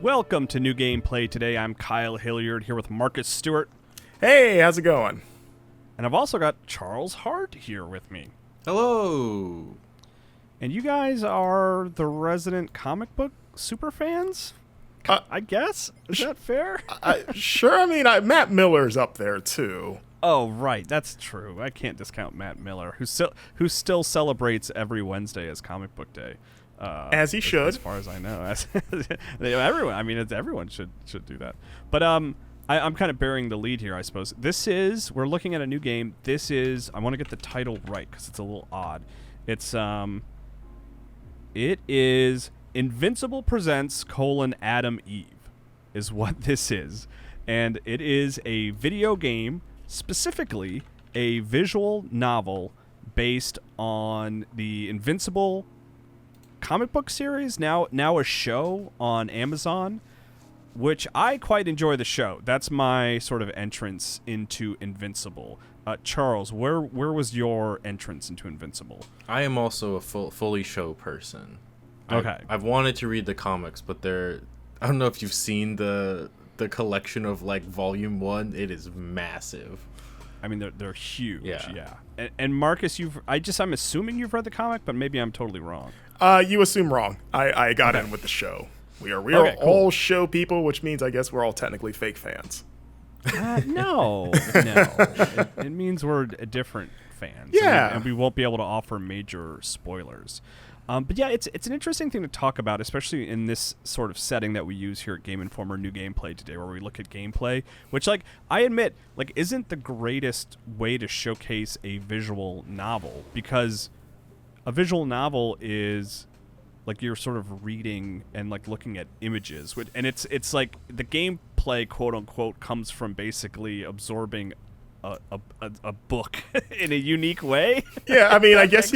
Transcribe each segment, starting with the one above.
Welcome to New Gameplay. Today I'm Kyle Hilliard here with Marcus Stewart. Hey, how's it going? And I've also got Charles Harte here with me. Hello. And you guys are the resident comic book super fans? I guess? Is that fair? Sure, I mean, Matt Miller's up there, too. Oh, right. That's true. I can't discount Matt Miller, who still celebrates every Wednesday as Comic Book Day. As he should. As far as I know. Everyone, I mean, everyone should do that. But I'm kind of bearing the lead here, I suppose. We're looking at a new game. I want to get the title right because it's a little odd. It is Invincible Presents: Adam Eve is what this is. And it is a video game, specifically a visual novel based on the Invincible comic book series, now a show on Amazon, which I quite enjoy the show. That's my sort of entrance into Invincible. Charles, where was your entrance into Invincible? I am also a fully show person. Okay. I've wanted to read the comics, but I don't know if you've seen the collection of like volume 1. It is massive. I mean, they're huge. Yeah. And Marcus, I'm assuming you've read the comic, but maybe I'm totally wrong. You assume wrung. I got in with the show. We are Okay, cool. all show people, which means I guess we're all technically fake fans. No. It means we're different fans. Yeah. And we won't be able to offer major spoilers. But yeah, it's an interesting thing to talk about, especially in this sort of setting that we use here at Game Informer New Gameplay today, where we look at gameplay, which, like, I admit, like, isn't the greatest way to showcase a visual novel, because a visual novel is like you're sort of reading and like looking at images, and it's like the gameplay, quote unquote, comes from basically absorbing a book in a unique way. Yeah, I mean, I guess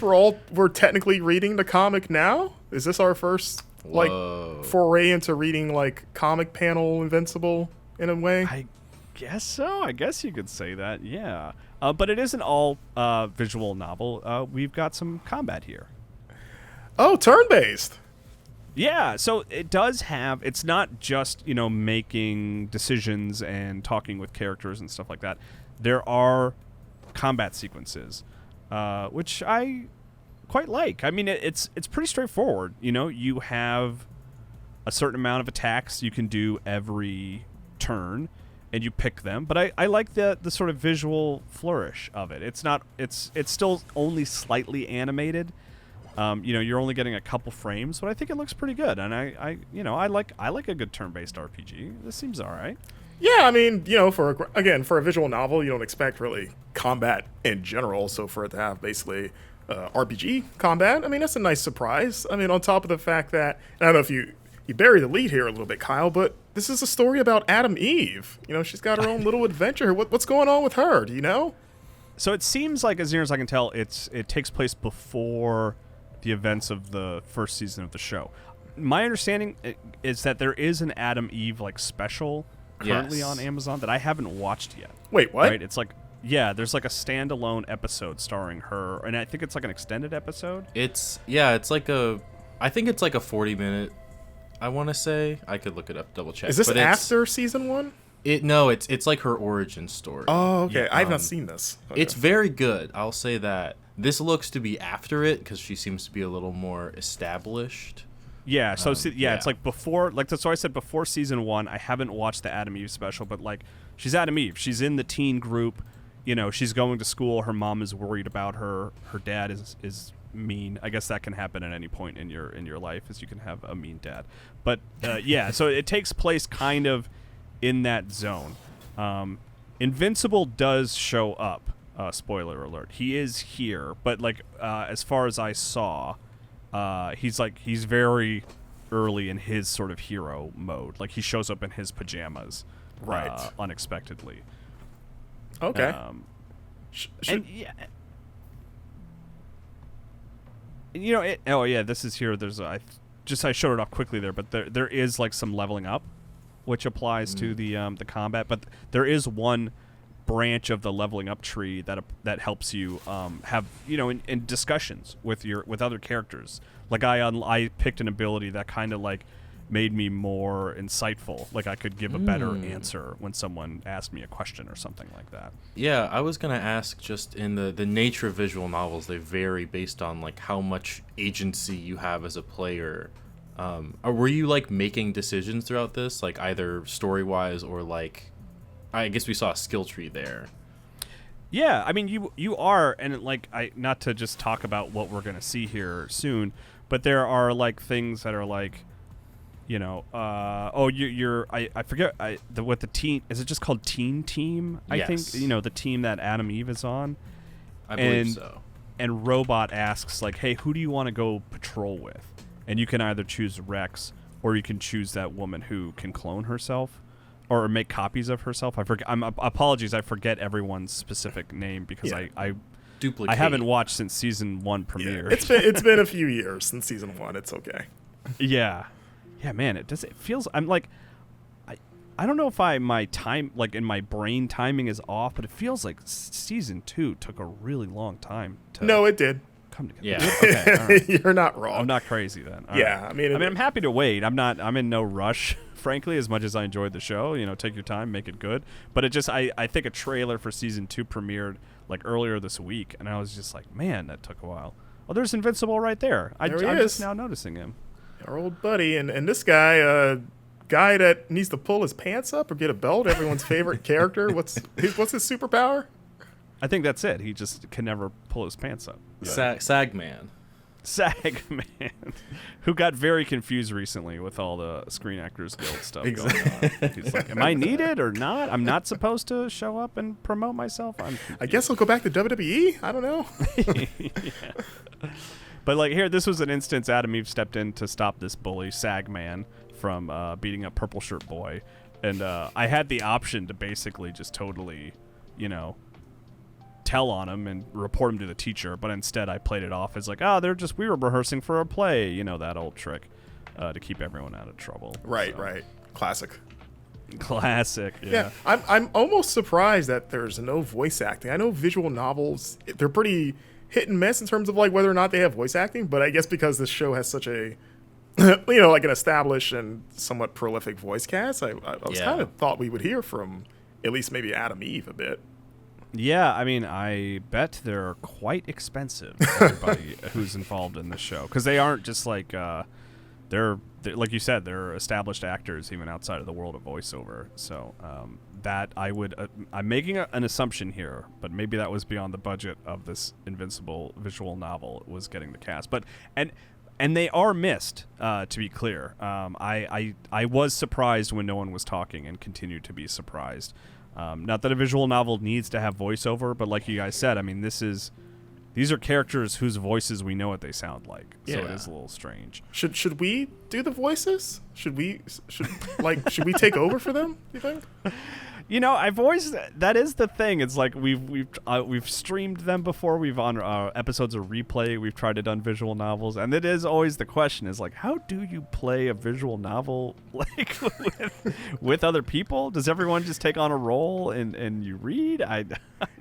we're technically reading the comic now. Is this our first foray into reading like comic panel Invincible in a way? I guess so. I guess you could say that. Yeah. But it isn't all visual novel. We've got some combat here. Oh, turn-based. Yeah, so it does have, it's not just, making decisions and talking with characters and stuff like that. There are combat sequences, which I quite like. I mean, it's pretty straightforward. You have a certain amount of attacks you can do every turn, and you pick them. But I like the sort of visual flourish of it. It's still only slightly animated. You're only getting a couple frames, but I think it looks pretty good. And I like a good turn-based RPG. This seems all right. Yeah, I mean, for a visual novel, you don't expect really combat in general. So for it to have basically RPG combat, I mean, that's a nice surprise. I mean, on top of the fact that, I don't know if you bury the lead here a little bit, Kyle, but this is a story about Adam Eve. She's got her own little adventure. What's going on with her? Do you know? So it seems like, as near as I can tell, it takes place before the events of the first season of the show. My understanding is that there is an Adam Eve special currently on Amazon that I haven't watched yet. Wait, what? Right? It's there's like a standalone episode starring her, and I think it's like an extended episode. I think it's like a 40-minute. I want to say, I could look it up, double check. Is this after season 1? It's like her origin story. Oh, okay. Yeah, I've not seen this. Okay. It's very good. I'll say that. This looks to be after it because she seems to be a little more established. Yeah, so it's like before, that's why I said before season 1. I haven't watched the Adam Eve special, but she's Adam Eve. She's in the teen group. She's going to school. Her mom is worried about her. Her dad is mean. I guess that can happen at any point in your life, as you can have a mean dad. But so it takes place kind of in that zone. Invincible does show up. Spoiler alert. He is here, but as far as I saw, he's very early in his sort of hero mode. He shows up in his pajamas, right, unexpectedly. Okay. And yeah, this is here. There's I showed it off quickly there, but there is some leveling up, which applies to the combat. But there is one branch of the leveling up tree that helps you have in discussions with other characters. I picked an ability that kind of made me more insightful. Like I could give a better answer when someone asked me a question or something like that. Yeah, I was gonna ask, just in the nature of visual novels, they vary based on like how much agency you have as a player. Or were you like making decisions throughout this, like either story wise or like, I guess we saw a skill tree there. Yeah, I mean you are, and like not to just talk about what we're gonna see here soon, but there are like things that are like, you know, I forget what the teen, is it just called Teen Team? I Yes. think, you know, the team that Adam Eve is on. I believe so. And Robot asks like, hey, who do you want to go patrol with? And you can either choose Rex or you can choose that woman who can clone herself or make copies of herself. I forget. Apologies, I forget everyone's specific name because I Duplicate. haven't watched since season 1 premiered. Yeah, it's been a few years since season 1. It's okay. Yeah, man. It feels. I'm like, I don't know if my time, like in my brain, timing is off, but it feels like season 2 took a really long time to. No, it did. Come together. Yeah. Okay, all right. You're not wrong. I'm not crazy then. All Yeah, right. I mean, I'm happy to wait. I'm in no rush, frankly, as much as I enjoyed the show. You know, take your time, make it good. But it just, I think a trailer for season 2 premiered like earlier this week, and I was just like, man, that took a while. Oh, there's Invincible right there. There he I'm is. just now noticing him. Our old buddy, and this guy, guy that needs to pull his pants up or get a belt. Everyone's favorite character. What's his superpower? I think that's it. He just can never pull his pants up. Sagman. Sagman, who got very confused recently with all the Screen Actors Guild stuff going on. He's like, am I needed or not? I'm not supposed to show up and promote myself? I guess I'll go back to WWE. I don't know. Yeah. But like here, this was an instance Adam Eve stepped in to stop this bully, Sagman, from beating up Purple Shirt Boy. And I had the option to basically just totally, you know, tell on him and report him to the teacher, but instead I played it off as like, we were rehearsing for a play, you know, that old trick to keep everyone out of trouble. Right. Classic. Yeah. I'm almost surprised that there's no voice acting. I know visual novels, they're pretty hit and miss in terms of like whether or not they have voice acting, but I guess because this show has such a you know, like an established and somewhat prolific voice cast, I was kind of thought we would hear from at least maybe Adam Eve a bit. Yeah, I mean, I bet they're quite expensive, everybody who's involved in the show, because they aren't just like they're like you said, they're established actors even outside of the world of voiceover. So that I'm making an assumption here, but maybe that was beyond the budget of this Invincible visual novel, was getting the cast. But and they are missed, to be clear. I was surprised when no one was talking, and continue to be surprised. Not that a visual novel needs to have voiceover, but like you guys said, I mean, these are characters whose voices we know what they sound like, so it is a little strange. Should we do the voices? Should we take over for them, you think? You know, that is the thing. It's like we've streamed them before. We've on episodes of Replay. We've tried to done visual novels, and it is always the question: is like, how do you play a visual novel like with other people? Does everyone just take on a role and you read? I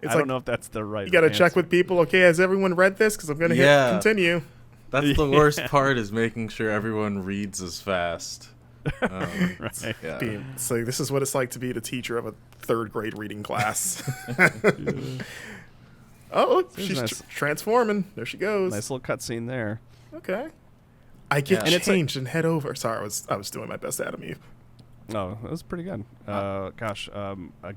don't know if that's the right. You got to answer. check with people. Okay, has everyone read this? Because I'm going to hit continue. That's the worst part, is making sure everyone reads as fast. Right. Yeah. So this is what it's like to be the teacher of a 3rd grade reading class. Oh, look, she's nice. transforming. There she goes. Nice little cutscene there. Okay. I get Yeah. changed and head over. Sorry, I was doing my best Adam Eve. Oh, that was pretty good.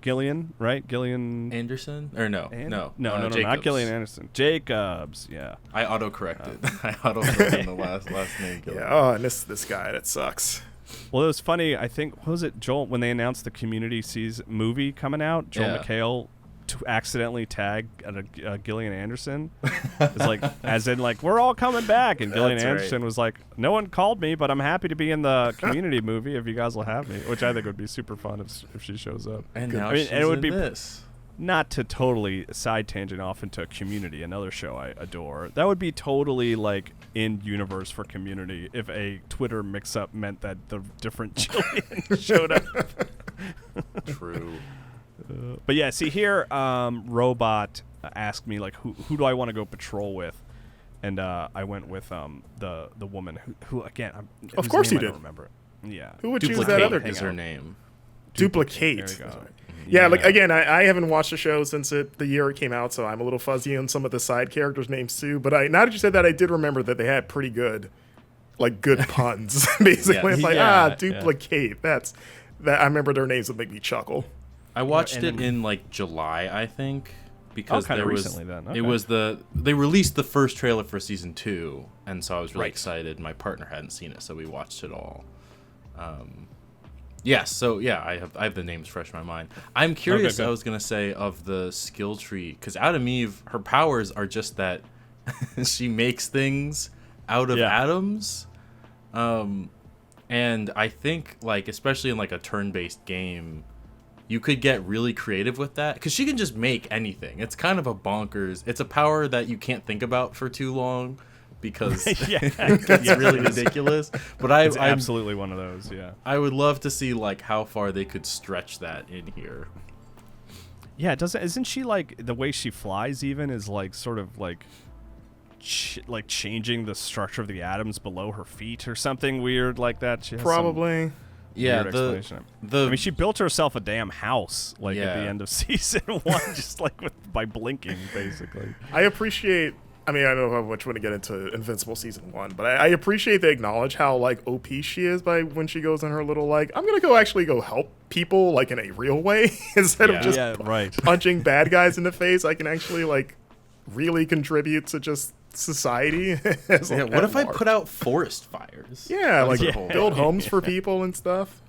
Gillian, right? Gillian Anderson? Or no, No, Jacobs. not Gillian Anderson. Jacobs, yeah. I autocorrected. I autocorrected the last name. Gillian. Yeah. Oh, and this guy, that sucks. Well, it was funny. I think, what was it, Joel, when they announced the Community movie coming out, Joel McHale accidentally tagged Gillian Anderson. It's like, as in, like, we're all coming back. And Gillian Anderson was like, no one called me, but I'm happy to be in the Community movie if you guys will have me, which I think would be super fun if she shows up. And now she's it would in be this. Not to totally side tangent off into Community, another show I adore. That would be totally like in universe for Community if a Twitter mix-up meant that the different Jillian showed up. True. But yeah, see here, Robot asked me like, who do I want to go patrol with, and I went with the woman who again, Of course you I did. don't remember it. Yeah. Who would choose that Duplicate other is guy? her name. Duplicate. There you go. Yeah, like again, I haven't watched the show since the year it came out, so I'm a little fuzzy on some of the side characters' names too. But now that you said that, I did remember that they had pretty good puns. Basically, it's like duplicate. That's that. I remember their names would make me chuckle. I watched it in like July, I think, because kinda there was recently then. it Okay. was they released the first trailer for season 2, and so I was really excited. My partner hadn't seen it, so we watched it all. Yes, so yeah, I have the names fresh in my mind. I'm curious. good. I was gonna say of the skill tree because Adam Eve, her powers are just that she makes things out of atoms, and I think like especially in like a turn-based game, you could get really creative with that because she can just make anything. It's kind of a bonkers. It's a power that you can't think about for too long. Because it's really ridiculous, but I'm absolutely one of those. Yeah, I would love to see like how far they could stretch that in here. Yeah, it doesn't. Isn't she like the way she flies? Even is like sort of like like changing the structure of the atoms below her feet or something weird like that. She has Probably. Yeah, weird explanation. I mean, she built herself a damn house like at the end of season 1, just like by blinking, basically. I appreciate. I mean, I don't know how much we want to get into Invincible season 1, but I appreciate they acknowledge how like OP she is by when she goes in her little like I'm gonna go help people like in a real way instead of just punching bad guys in the face. I can actually like really contribute to just society. What if I put out forest fires? Yeah, like build homes for people and stuff.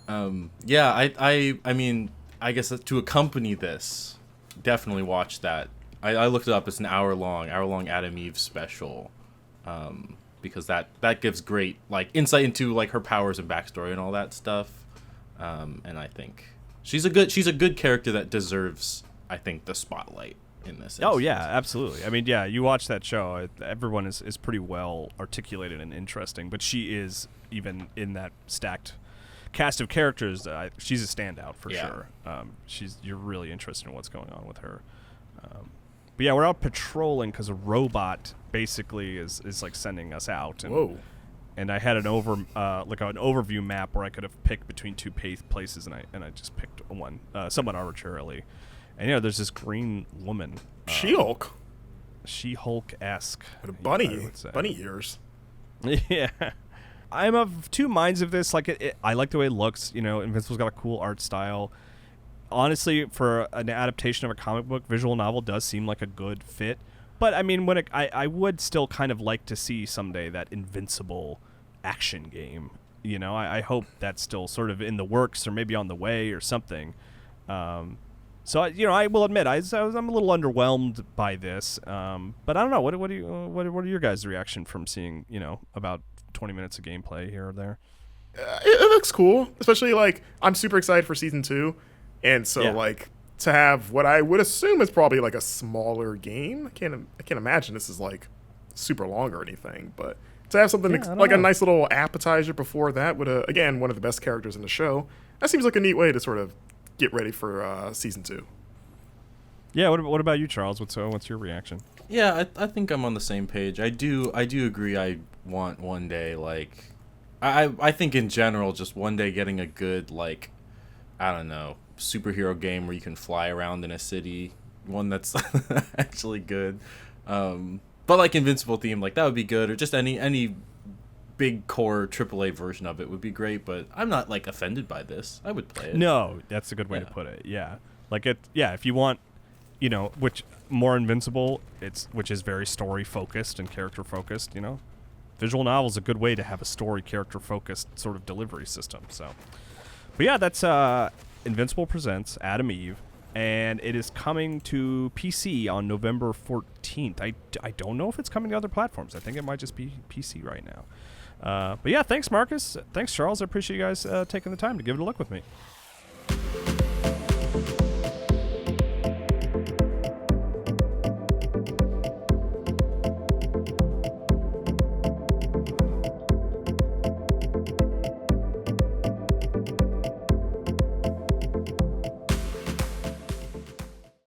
I mean, I guess to accompany this, definitely watch that. I looked it up. It's an hour long Adam Eve special, because that gives great like insight into like her powers and backstory and all that stuff. And I think she's a good character that deserves, I think, the spotlight in this instance. Oh yeah, absolutely. I mean, yeah, you watch that show. Everyone is pretty well articulated and interesting, but she is even in that stacked cast of characters. She's a standout for sure. You're really interested in what's going on with her. But yeah, we're out patrolling because a robot basically is like sending us out. And, Whoa! And I had an overview map where I could have picked between two places, and I just picked one somewhat arbitrarily. And there's this green woman, She-Hulk, She-Hulk-esque, with bunny ears. Yeah, I'm of two minds of this. Like I like the way it looks. Invincible's got a cool art style. Honestly, for an adaptation of a comic book, visual novel does seem like a good fit. But I mean, I would still kind of like to see someday that Invincible action game. I hope that's still sort of in the works or maybe on the way or something. So I will admit I'm a little underwhelmed by this. But I don't know. What are your guys' reaction from seeing about 20 minutes of gameplay here or there? It looks cool, especially like I'm super excited for season 2. And so, like, to have what I would assume is probably like a smaller game. I can't imagine this is like super long or anything. But to have something like a nice little appetizer before that with again one of the best characters in the show, that seems like a neat way to sort of get ready for season 2. Yeah. What about you, Charles? What's your reaction? Yeah, I think I'm on the same page. I do agree. I want one day like I think in general just one day getting a good like I don't know. Superhero game where you can fly around in a city, one that's actually good, but like Invincible theme, like that would be good, or just any big core AAA version of it would be great. But I'm not like offended by this. I would play it. No, that's a good way to put it. Yeah, like it. Yeah, if you want, which more Invincible, which is very story focused and character focused. Visual novel is a good way to have a story character focused sort of delivery system. So, but yeah, that's Invincible presents Adam Eve, and it is coming to PC on November 14th. I don't know if it's coming to other platforms. I think it might just be PC right now. But yeah, thanks, Marcus. Thanks, Charles. I appreciate you guys taking the time to give it a look with me.